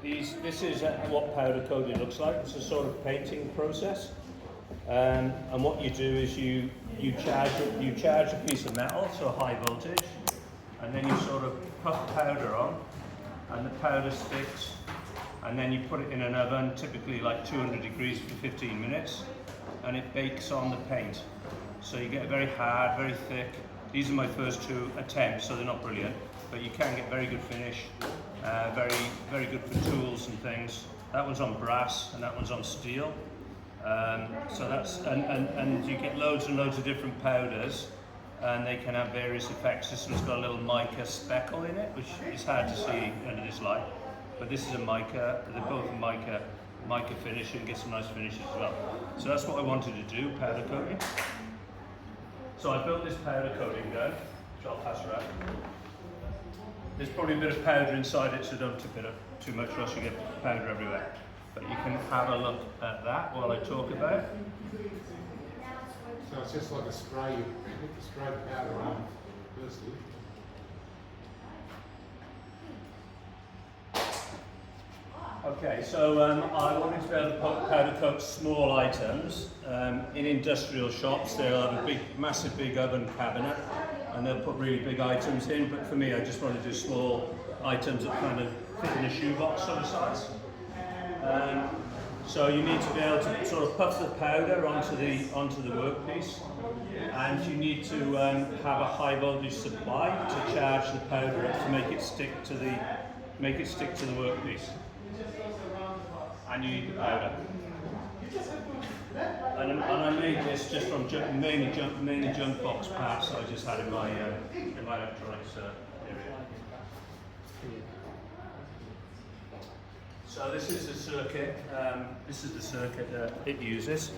This is what powder coating looks like. It's a sort of painting process. And what you do is you charge a piece of metal to a high voltage, and then you sort of puff powder on, and the powder sticks, and then you put it in an oven, typically like 200 degrees for 15 minutes, and it bakes on the paint. So you get a very hard, very thick. These are my first two attempts, so they're not brilliant, but you can get very good finish, very good for tools and things. That one's on brass and that one's on steel. So that's, and you get loads and loads of different powders, and they can have various effects. This one's got a little mica speckle in it, which is hard to see under this light, but this is a mica. They're both mica finish, and get some nice finishes as well. So that's what I wanted to do, powder coating. So I built this powder coating gun, which I'll pass around. There's probably a bit of powder inside it, so don't tip it up too much, or else you get powder everywhere. But you can have a look at that while I talk about it. So it's just like a spray, you put the spray powder on firstly. Okay, so I wanted to be able to powder coat small items. In industrial shops, they'll have a massive big oven cabinet, and they'll put really big items in, but for me, I just want to do small items that kind of fit in a shoebox sort of size. So you need to be able to sort of puff the powder onto the workpiece, and you need to have a high voltage supply to charge the powder up to make it stick to the workpiece. And you need the powder. And I made this just from mainly junk box parts that I just had in my electronics area. So this is the circuit. This is the circuit that it uses.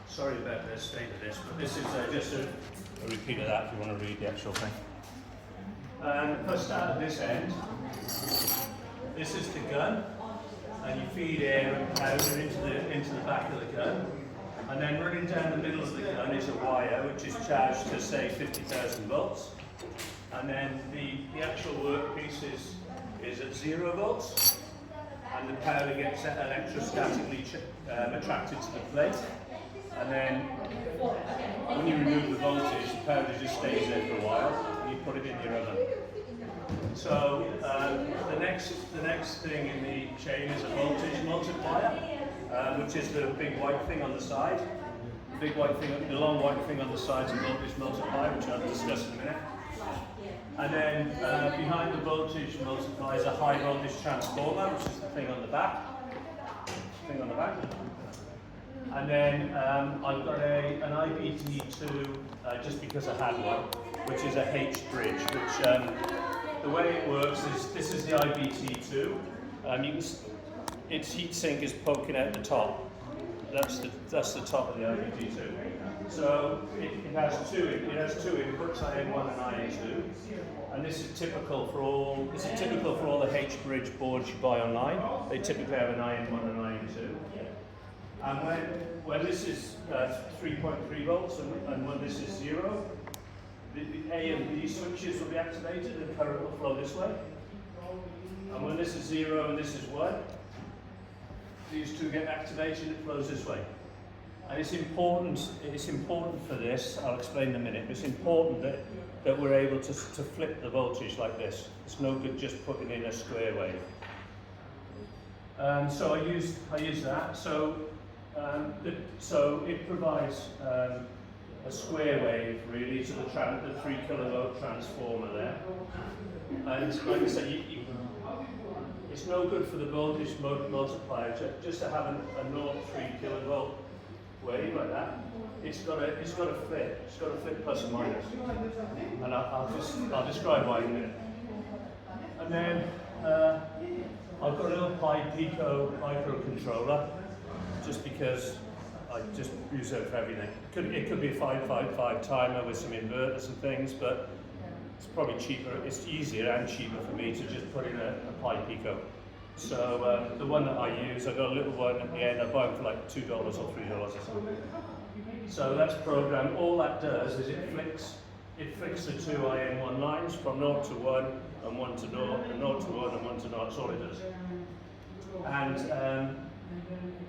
Sorry about the state of this, but this is just a repeat of that if you want to read the actual thing. If I start at this end, this is the gun, and you feed air and powder into the back of the gun, and then running down the middle of the gun is a wire which is charged to say 50,000 volts. And then the actual workpiece is at 0 volts, and the powder gets electrostatically attracted to the plate. And then when you remove the voltage, the powder just stays there for a while, and you put it in your oven. So the next thing in the chain is a voltage multiplier, which is the big white thing on the side. The long white thing on the side is a voltage multiplier, which I'll discuss in a minute. And then behind the voltage multiplier is a high voltage transformer, which is the thing on the back. And then I've got an IBT2, just because I had one, which is a H bridge, which the way it works is, this is the IBT2. Its heatsink is poking out the top. That's the top of the IBT2. So it has two inputs, IN1 and IN2, and this is typical for all the H bridge boards you buy online. They typically have an IN1 and IN2. And when this is 3.3 volts and when this is 0, the A and B switches will be activated and current will flow this way. And when this is 0 and this is 1, these two get activated, it flows this way. And it's important for this, I'll explain in a minute, it's important that we're able to flip the voltage like this. It's no good just putting in a square wave. So I use that. So it provides a square wave really to the 3 kilovolt transformer there. And like I said, it's no good for the voltage multiplier just to have a 0.3 kilovolt wave like that. It's got to flip. It's got to flip plus and minus. And I'll describe why in a minute. And then I've got a little Pi Pico microcontroller, just because I just use it for everything. It could be a 555 timer with some inverters and things, but it's probably cheaper. It's easier and cheaper for me to just put in a Pi Pico. So the one that I use, I've got a little one at the end. I buy them for like $2 or $3 or something. So that's programmed. All that does is it it flicks the two IN1 lines from 0 to 1 and 1 to 0 and 0 to 1 and 1 to 0. That's all it does. And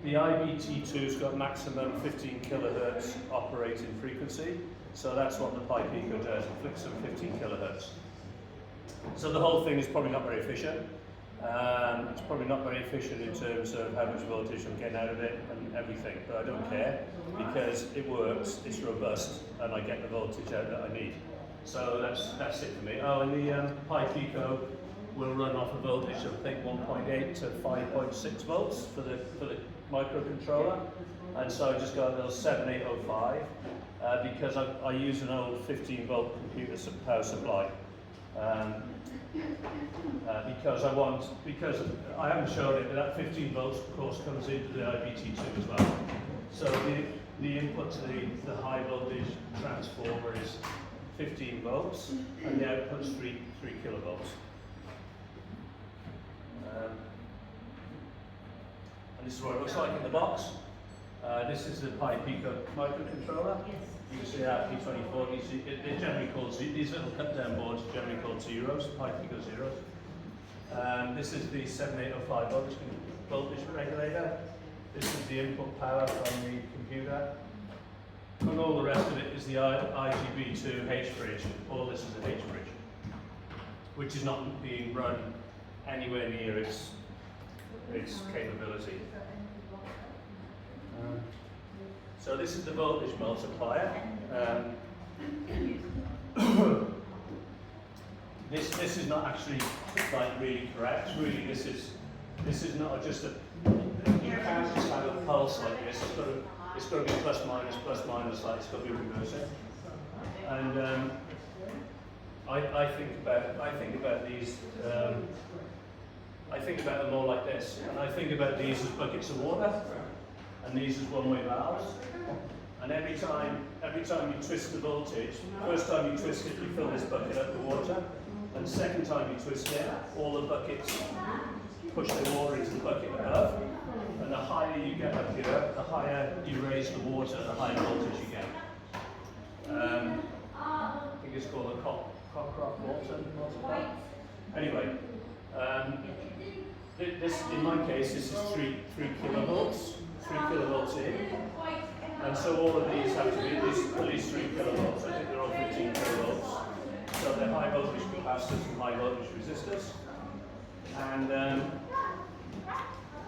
the IBT2's got maximum 15 kilohertz operating frequency, so that's what the Pi Pico does. It flicks them 15 kilohertz. So the whole thing is probably not very efficient. It's probably not very efficient in terms of how much voltage I'm getting out of it and everything, but I don't care because it works, it's robust, and I get the voltage out that I need. So that's it for me. Oh, and the Pi Pico will run off a voltage of I think 1.8 to 5.6 volts for the microcontroller, and so I just got a little 7805 because I use an old 15 volt computer power supply. Because I haven't shown it, but that 15 volts of course comes into the IBT2 as well. So the input to the high voltage transformer is 15 volts and the output is 3 kilovolts. And this is what it looks like in the box. This is the Pi Pico microcontroller. You can see that P24. They're generally called these little cut-down boards are generally called zeros, Pi Pico zeros. This is the 7805 voltage regulator. This is the input power from the computer. And all the rest of it is the IGB2 H-bridge. All this is an H-bridge, which is not being run anywhere near its capability. So this is the voltage multiplier. This is not actually like really correct. Really, this is not just a. You can't just have a pulse like this. It's got to be plus minus, like it's got to be reversing. And I think about these. I think about them more like this, and I think about these as buckets of water, and these as one-way valves. And every time you twist the voltage, first time you twist it, you fill this bucket up with water, and second time you twist it, all the buckets push the water into the bucket above, and the higher you get up here, the higher you raise the water, the higher voltage you get. I think it's called a Cockcroft-Walton multiplier. Anyway, this in my case, this is 3 kilovolts, 3 kilovolts in. And so all of these have to be at least 3 kilovolts. I think they're all 15 kilovolts. So they're high voltage capacitors and high voltage resistors. And of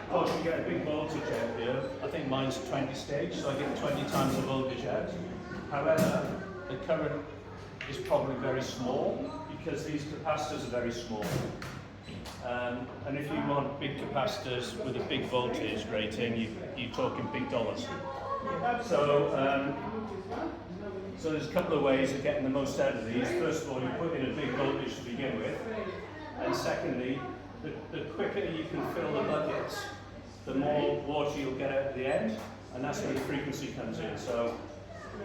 course you get a big voltage out here. I think mine's 20 stage, so I get 20 times the voltage out. However, the current is probably very small because these capacitors are very small. And if you want big capacitors with a big voltage rating, you're talking big dollars. So, so there's a couple of ways of getting the most out of these. First of all, you put in a big voltage to begin with, and secondly, the quicker you can fill the buckets, the more water you'll get out at the end, and that's where the frequency comes in. So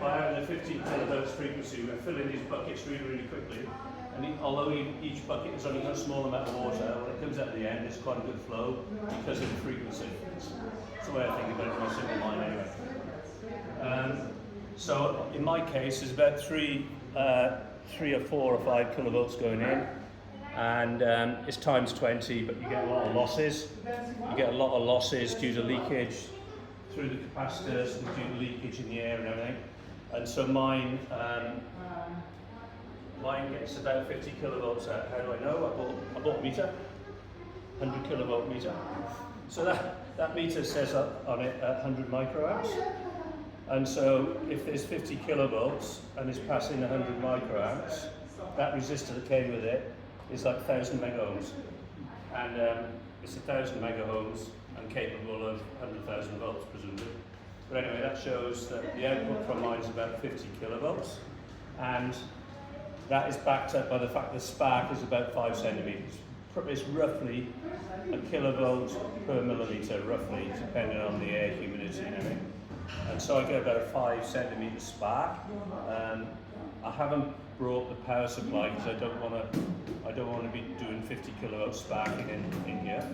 by having the 15 kilohertz frequency, we're filling these buckets really, really quickly. And although each bucket has only got a small amount of water, when it comes out at the end, it's quite a good flow because of the frequency. That's the way I think about it in my simple mind anyway. So in my case, there's about 3 or 4 or 5 kilovolts going in, and it's times 20, but you get a lot of losses. You get a lot of losses due to leakage through the capacitors and due to leakage in the air and everything. And so mine gets about 50 kilovolts out. How do I know? I bought a meter, 100 kilovolt meter. So that meter says on it 100 microamps. And so if there's 50 kilovolts and it's passing 100 microamps, that resistor that came with it is like 1,000 megaohms. And it's 1,000 megaohms and capable of 100,000 volts presumably. But anyway, that shows that the output from mine is about 50 kilovolts. And that is backed up by the fact the spark is about 5 centimeters. It's roughly a kilovolt per millimeter, roughly, depending on the air humidity and everything. And so I get about a 5 centimeter spark. I haven't brought the power supply because I don't want to be doing 50 kilovolt sparking in here.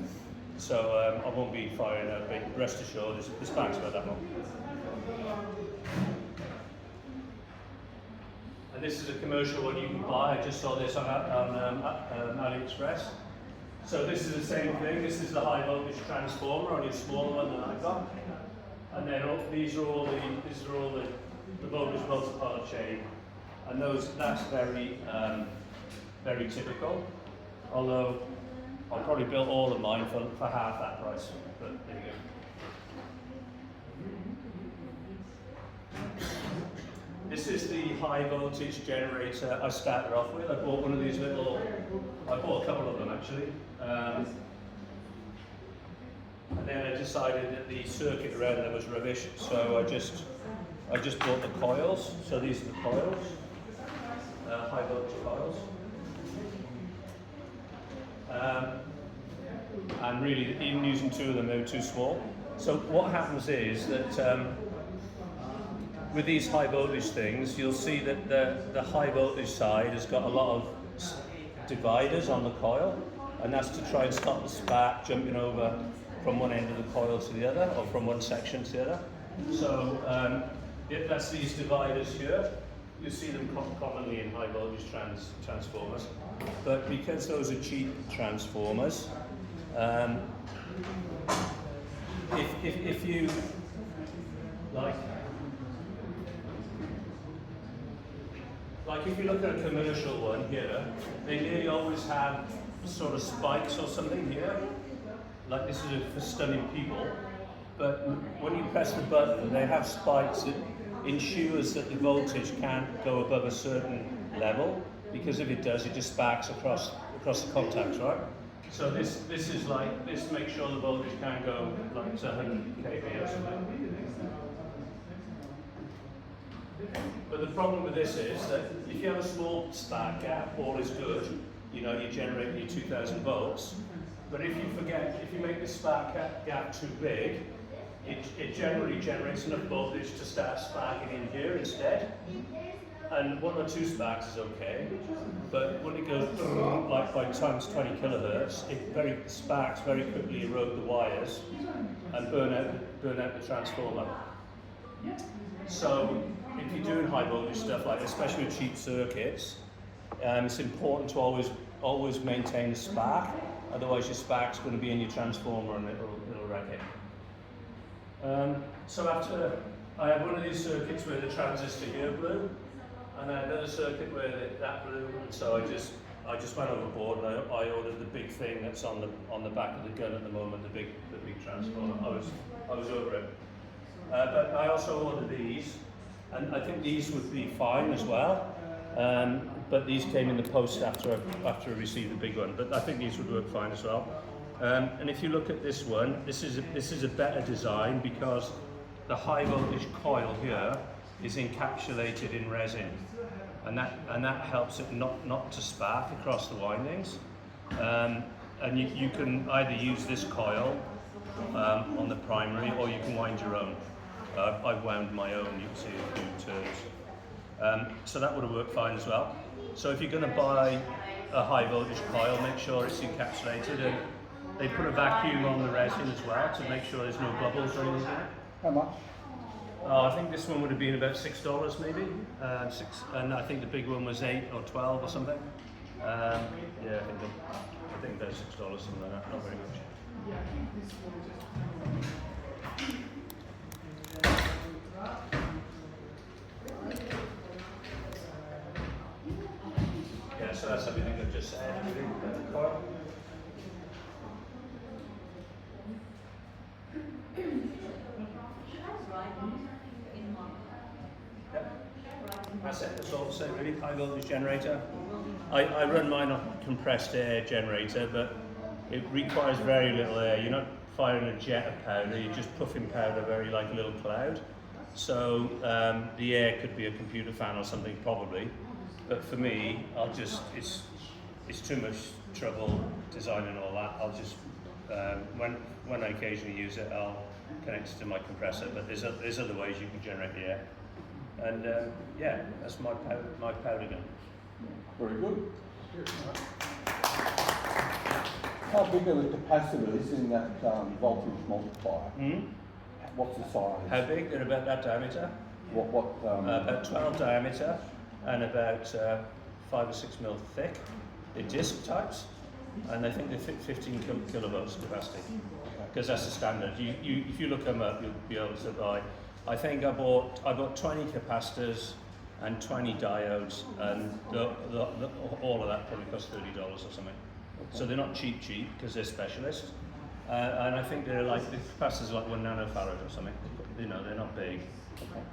So I won't be firing out, but rest assured, the spark's about that long. And this is a commercial one you can buy. I just saw this on AliExpress. So this is the same thing. This is the high voltage transformer, only a smaller one than I've got. And then these are all the voltage multiplier chain, and that's very very typical. Although I'll probably build all of mine for half that price. But there you go. This is the high voltage generator I started off with. I bought one of these little. I bought a couple of them actually. And then I decided that the circuit around there was rubbish, so I just bought the coils. So these are the coils, high voltage coils. And really, even using two of them, they were too small. So what happens is that with these high voltage things, you'll see that the high voltage side has got a lot of dividers on the coil, and that's to try and stop the spark jumping over from one end of the coil to the other, or from one section to the other. So that's these dividers here. You see them commonly in high voltage transformers, but because those are cheap transformers, if you like if you look at a commercial one here, they nearly always have sort of spikes or something here. Like this is for stunning people, but when you press the button, they have spikes that ensures that the voltage can't go above a certain level, because if it does, it just sparks across the contacts, right? So this makes sure the voltage can't go like to 100 kV or something. But the problem with this is that if you have a small spark gap, all is good. You know, you generate your 2000 volts. But if you make the spark gap too big, it generally generates enough voltage to start sparking in here instead. And 1 or 2 sparks is okay, but when it goes like by times 20 kilohertz, sparks very quickly erode the wires and burn out the transformer. So if you're doing high voltage stuff like this, especially with cheap circuits, it's important to always maintain the spark. Otherwise, your spark's going to be in your transformer and it'll wreck it. So after I had one of these circuits where the transistor here blew, and I had another circuit where that blew, and so I just went overboard and I ordered the big thing that's on the back of the gun at the moment, the big transformer. I was over it. But I also ordered these, and I think these would be fine as well. But these came in the post after I received the big one. But I think these would work fine as well. And if you look at this one, this is a better design because the high voltage coil here is encapsulated in resin, and that helps it not to spark across the windings. And you can either use this coil on the primary, or you can wind your own. I've wound my own. You can see a few turns. So that would have worked fine as well. So if you're going to buy a high voltage coil, make sure it's encapsulated, and they put a vacuum on the resin as well to make sure there's no bubbles or anything. How much? I think this one would have been about $6 maybe, and I think the big one was 8 or 12 or something. Yeah, I think about $6, something like that. Not very much. Yeah, so that's everything I've just said. That's it, that's all to say really. High voltage generator. I run mine on a compressed air generator, but it requires very little air. You're not firing a jet of powder, you're just puffing powder very like a little cloud. So the air could be a computer fan or something probably, but for me, it's too much trouble designing all that. I'll just, when I occasionally use it, I'll connect it to my compressor, but there's other ways you can generate the air. And yeah, that's my powder gun. Very good. How big are the capacitors in that voltage multiplier? Mm-hmm. What's the size? How big? They're about that diameter. What? About 12 diameter, and about 5 or 6 mil thick. They're disc types, and I think they fit 15 kilovolts capacity, because that's the standard. If you look them up, you'll be able to buy. I think I bought 20 capacitors and 20 diodes, and all of that probably cost $30 or something. So they're not cheap because they're specialists. And I think they're like, the capacitors are like 1 nanofarad or something. You know, they're not big.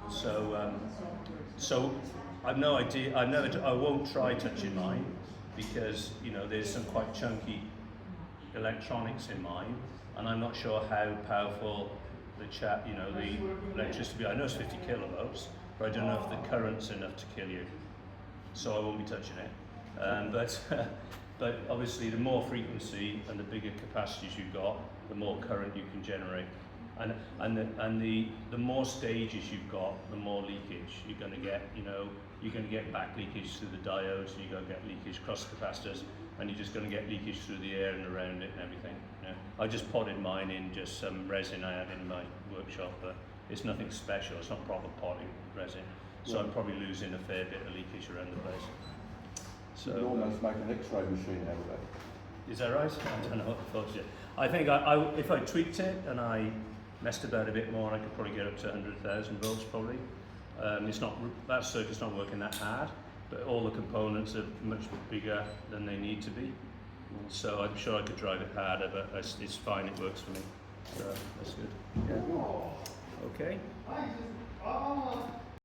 So I've no idea. I won't try touching mine, because you know there's some quite chunky electronics in mine, and I'm not sure how powerful the electricity. I know it's 50 kilovolts, but I don't know if the current's enough to kill you. So I won't be touching it. But obviously, the more frequency and the bigger capacities you've got, the more current you can generate. And the more stages you've got, the more leakage you're going to get. You know, you're going to get back leakage through the diodes, and you're going to get leakage across the capacitors, and you're just going to get leakage through the air and around it and everything. You know? I just potted mine in just some resin I had in my workshop, but it's nothing special. It's not proper potting resin, so I'm probably losing a fair bit of leakage around the place. So you almost make an X-ray machine out of that. Is that right? I don't know what the thoughts yet. I think if I tweaked it and I messed about a bit more, I could probably get up to 100,000 volts probably. That circuit's not working that hard, but all the components are much bigger than they need to be. So I'm sure I could drive it harder, but it's fine, it works for me. So that's good. Yeah. Okay.